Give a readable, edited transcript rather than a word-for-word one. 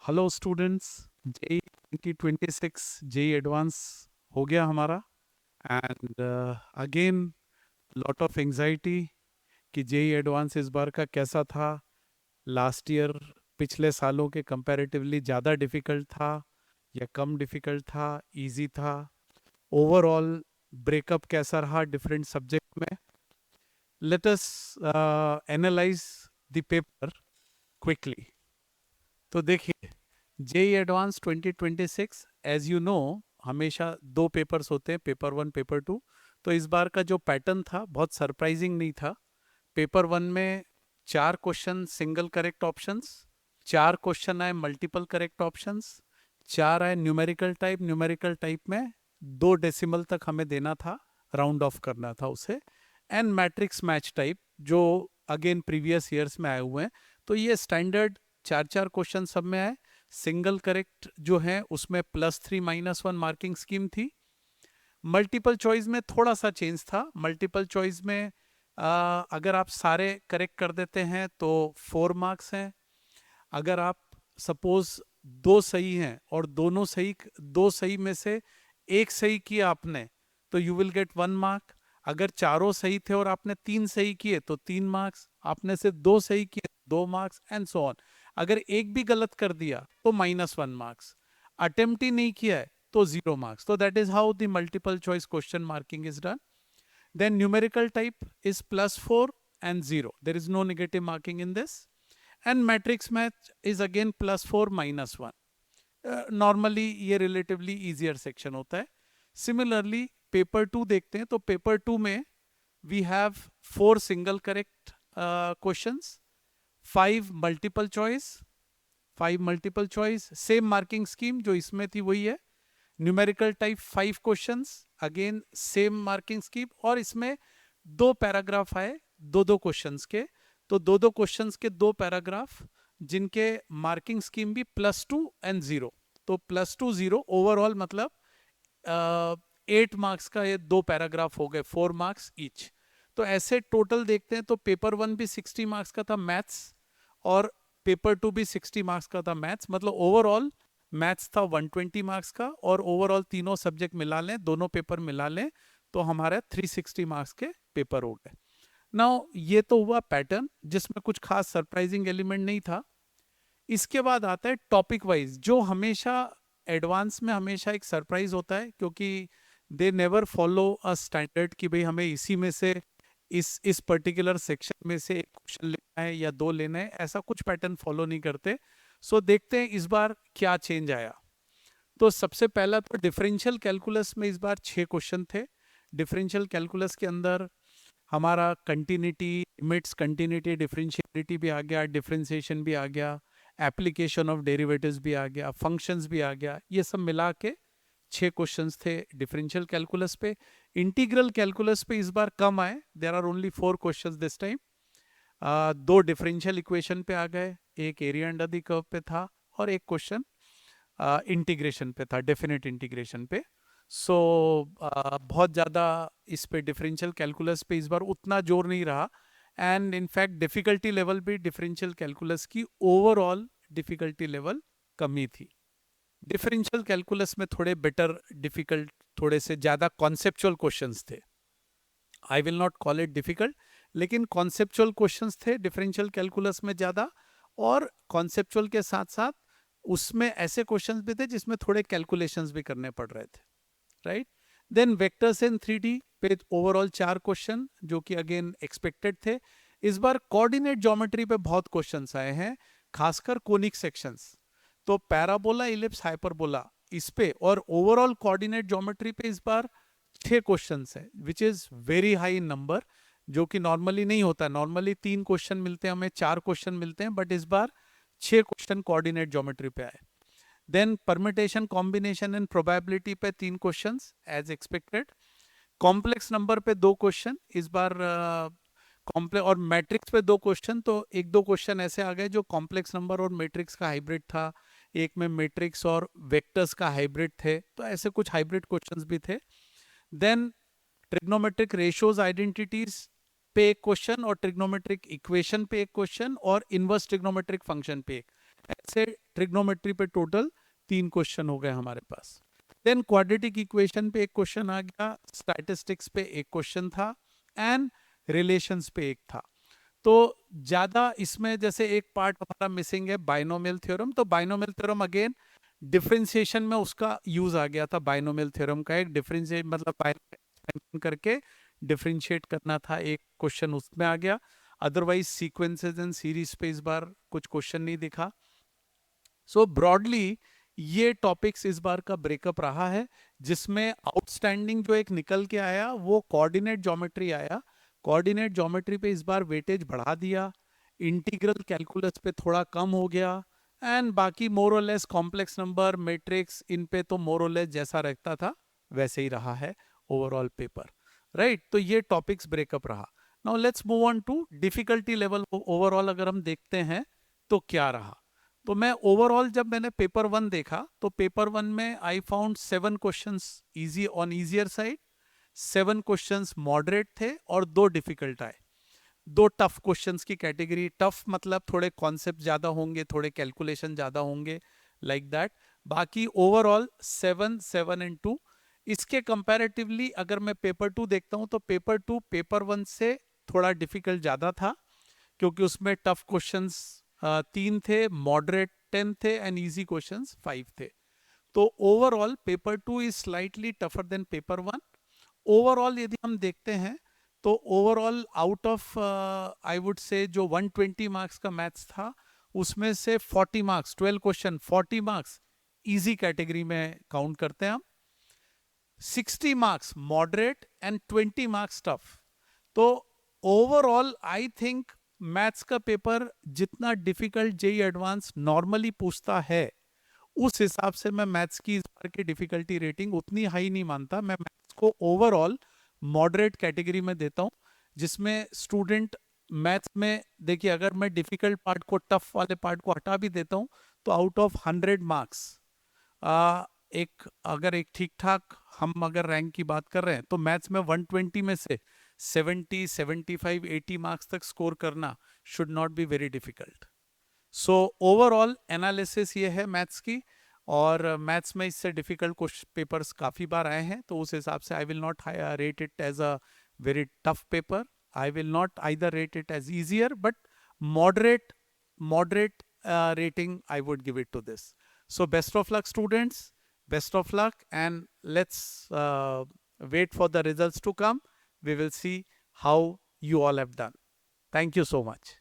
Hello students. JEE 2026 JEE advance हो गया हमारा। And again lot of anxiety कि जेई एडवांस इस बार का कैसा था। लास्ट ईयर पिछले सालों के कंपैरेटिवली ज़्यादा डिफ़िकल्ट था या कम डिफ़िकल्ट था, इजी था। ओवरऑल ब्रेकअप कैसा रहा डिफरेंट सब्जेक्ट में। Let us analyse the paper quickly. तो देखिए, JEE advance 2026 as you know हमेशा दो पेपर्स होते हैं, पेपर वन पेपर टू। तो इस बार का जो पैटर्न था बहुत सरप्राइजिंग नहीं था। पेपर वन में 4 question single correct options, 4 question आए मल्टीपल करेक्ट ऑप्शंस, 4 आए न्यूमेरिकल टाइप। न्यूमेरिकल टाइप में 2 डेसिमल तक हमें देना था, राउंड ऑफ करना था उसे। एंड मैट्रिक्स मैच टाइप जो अगेन प्रीवियस ईयर्स में आए हुए हैं। तो ये स्टैंडर्ड 4 4 क्वेश्चन सब में आए। सिंगल करेक्ट जो है उसमें +3 -1 मार्किंग स्कीम थी। मल्टीपल चॉइस में थोड़ा सा चेंज था। मल्टीपल चॉइस में अगर आप सारे करेक्ट कर देते हैं तो 4 मार्क्स हैं। अगर आप सपोज दो सही हैं और दोनों सही, दो सही में से एक सही किया आपने तो यू विल गेट 1 मार्क। अगर चारों सही थे और आपने 3 सही किए तो 3 मार्क्स, आपने से 2 सही किए 2 मार्क्स एंड सो ऑन। अगर एक भी गलत कर दिया तो -1 मार्क्स। अटेम्प्ट ही नहीं किया है तो 0 मार्क्स। तो that is how the multiple choice question marking is done. Then numerical type is +4 and 0. There is no negative marking in this. And matrix match is again +4 -1. Normally ये relatively easier section होता है। Similarly paper two देखते हैं तो paper two में we have 4 single correct questions, 5 multiple choice, 5 multiple choice, same marking scheme जो इसमें थी वही है। Numerical type 5 questions, again same marking scheme. और इसमें 2 पैराग्राफ आए 2 2 क्वेश्चंस के। तो 2 2 क्वेश्चंस के 2 पैराग्राफ जिनके मार्किंग स्कीम भी +2 एंड 0। तो +2 0 ओवरऑल मतलब 8 मार्क्स का ये 2 पैराग्राफ हो गए, 4 मार्क्स ईच। तो ऐसे टोटल देखते हैं तो पेपर वन भी 60 मार्क्स का था मैथ्स, और पेपर टू भी 60 मार्क्स का था मैथ्स। मतलब ओवरऑल मैथ्स था 120 मार्क्स का, और ओवरऑल तीनों सब्जेक्ट मिला लें, दोनों पेपर मिला लें तो हमारे 360 मार्क्स के पेपर हो गए। नाउ ये तो हुआ पैटर्न जिसमें कुछ खास सरप्राइजिंग एलिमेंट नहीं था। इसके बाद आता है टॉपिक वाइज, जो हमेशा एडवांस में हमेशा एक सरप्राइज होता है, क्योंकि they never follow a standard कि भाई हमें इसी में से इस पर्टिकुलर सेक्शन में से एक क्वेश्चन लेना है या 2 लेना है, ऐसा कुछ पैटर्न फॉलो नहीं करते। सो देखते हैं इस बार क्या चेंज आया। तो सबसे पहला तो डिफरेंशियल कैलकुलस में इस बार 6 क्वेश्चन थे। डिफरेंशियल कैलकुलस के अंदर हमारा कंटिन्यूटी, लिमिट्स, कंटिन्यूटी, डिफरेंशियलिटी भी आ गया, डिफरेंशिएशन भी आ गया, एप्लीकेशन ऑफ डेरिवेटिव्स भी आ गया, फंक्शंस भी आ गया। ये सब मिला के 6 क्वेश्चंस थे डिफरेंशियल कैलकुलस पे। इंटीग्रल कैलकुलस पे इस बार कम आए, there are only 4 questions this time. 2 differential equation पे आ गए, एक एरिया अंडर द कर्व पे था, और एक क्वेश्चन इंटीग्रेशन पे था, डेफिनेट इंटीग्रेशन पे। सो बहुत ज़्यादा इस पे डिफरेंशियल कैलकुलस पे इस बार उतना जोर नहीं रहा। एंड इनफैक्ट डिफ़िकल्टी लेवल भी डिफरेंशियल कैलकुलस की ओवरऑल डिफ़िकल्टी लेवल कमी थी। डिफरेंशियल कैलकुलस में थोड़े बेटर डिफ़िकल्ट, थोड़े से ज़्यादा कॉन्सेप्चुअल क्वेश्चंस थे। आई will not call it difficult, लेकिन कॉन्सेप्चुअल क्वेश्चंस थे डिफरेंशियल कैलकुलस में ज़्यादा। और कॉन्सेप्चुअल के साथ साथ उसमें ऐसे क्वेश्चंस भी थे जिसमें थोड़े कैलकुलेशंस भी करने पड़ रहे थे, right. Then vectors in 3D पे ओवरऑल 4 क्वेश्चन जो कि अगेन एक्सपेक्टेड थे। इस बार कोऑर्डिनेट ज्योमेट्री पे बहुत क्वेश्चंस आए हैं, खासकर कोनिक सेक्शंस। तो पैराबोला, इलिप्स, हाइपरबोला इस पे, और ओवरऑल कोऑर्डिनेट ज्योमेट्री पे इस बार 6 क्वेश्चंस है, which is very high number, जो कि नॉर्मली नहीं होता। नॉर्मली 3 क्वेश्चन मिलते हैं हमें, 4 क्वेश्चन मिलते हैं, बट इस बार 6 क्वेश्चन कोऑर्डिनेट ज्योमेट्री पे आए। Then permutation, combination and probability पे 3 questions as expected. Complex number पे 2 क्वेश्चन इस बार, कॉम्प्लेक्स और मैट्रिक्स पे 2 क्वेश्चन। तो 1 2 क्वेश्चन ऐसे आ गए जो कॉम्प्लेक्स नंबर और मैट्रिक्स का हाइब्रिड था, एक में मैट्रिक्स और वेक्टर्स का हाइब्रिड थे, तो ऐसे कुछ हाइब्रिड क्वेश्चंस भी थे। देन ट्रिग्नोमेट्रिक रेशियोज आइडेंटिटीज पे 1 क्वेश्चन, और ट्रिग्नोमेट्रिक इक्वेशन पे 1 क्वेश्चन, और इनवर्स ट्रिग्नोमेट्रिक फंक्शन पे 1। ऐसे ट्रिग्नोमेट्री पे टोटल 3 क्वेश्चन हो गए हमारे पास। देन क्वाड्रेटिक इक्वेशन पे एक क्वेश्चन आ गया, स्टैटिस्टिक्स पे एक क्वेश्चन था, एंड रिलेशंस पे एक था। तो ज्यादा इसमें जैसे एक पार्ट हमारा मिसिंग है बाइनोमियल थ्योरम, तो बाइनोमियल थ्योरम अगेन डिफरेंशिएशन में उसका यूज आ गया था। बाइनोमियल थ्योरम का एक डिफरेंशिएट मतलब बाइनोमियल करके डिफरेंशिएट करना था, एक क्वेश्चन उसमें आ गया। अदरवाइज सीक्वेंसेस एंड सीरीज पे इस बार कुछ क्वेश्चन नहीं दिखा। सो ब्रॉडली ये टॉपिक्स इस बार का ब्रेकअप रहा है, जिसमें आउटस्टैंडिंग जो एक निकल के आया वो कोऑर्डिनेट ज्योमेट्री आया। कोऑर्डिनेट ज्योमेट्री पे इस बार वेटेज बढ़ा दिया, इंटीग्रल कैलकुलस पे थोड़ा कम हो गया, एंड बाकी मोर और लेस कॉम्प्लेक्स नंबर, मैट्रिक्स, इन पे तो मोर और लेस जैसा रहता था वैसे ही रहा है ओवरऑल पेपर, राइट। तो ये टॉपिक्स ब्रेकअप रहा। Now let's move on to difficulty level. Overall अगर हम देखते हैं तो क्या रहा, तो मैं ओवरऑल जब मैंने पेपर 1 देखा तो पेपर 1 में I found 7 questions easy on easier side, 7 questions moderate थे और 2 डिफिकल्ट आए। 2 टफ क्वेश्चंस की कैटेगरी, टफ मतलब थोड़े कॉन्सेप्ट ज्यादा होंगे, थोड़े कैलकुलेशन ज्यादा होंगे, लाइक दैट। बाकी ओवरऑल 7, 7 एंड 2। इसके कंपैरेटिवली अगर मैं पेपर 2 देखता हूं तो पेपर 2 पेपर 1 से थोड़ा डिफिकल्ट ज्यादा था, क्योंकि उसमें टफ क्वेश्चंस 3 थे, मॉडरेट 10 थे, एंड इजी क्वेश्चंस 5 थे। तो overall paper 2 is slightly tougher than paper 1। Overall यदि हम देखते हैं तो overall out of I would say जो 120 मार्क्स का मैथ्स था, उसमें से 40 marks, 12 question 40 marks easy category में काउंट करते हैं हम, 60 marks moderate and 20 marks tough. तो ओवरऑल आई थिंक मैथ्स का पेपर जितना डिफिकल्ट जेई एडवांस नॉर्मली पूछता है, उस हिसाब से मैं मैथ्स की इस बार की डिफिकल्टी रेटिंग उतनी हाई नहीं मानता। मैं मैथ्स को ओवरऑल मॉडरेट कैटेगरी में देता हूं, जिसमें स्टूडेंट मैथ्स में देखिए, अगर मैं डिफिकल्ट पार्ट को, टफ वाले पार्ट को हटा भी देता हूं, तो आउट ऑफ 100 मार्क्स एक अगर एक ठीक ठाक हम अगर रैंक की बात कर रहे हैं, तो मैथ्स में 120 में से 70, 75, 80 मार्क्स तक स्कोर करना should not be very difficult. So overall analysis ये है मैथ्स की, और मैथ्स में इससे डिफिकल्ट क्वेश्चन पेपर्स काफ़ी बार आए हैं, तो उस हिसाब से I will not rate it as a very tough paper. I will not either rate it as easier, but moderate rating I would give it to this. So best of luck students, best of luck, and let's wait for the results to come. We will see how you all have done. Thank you so much.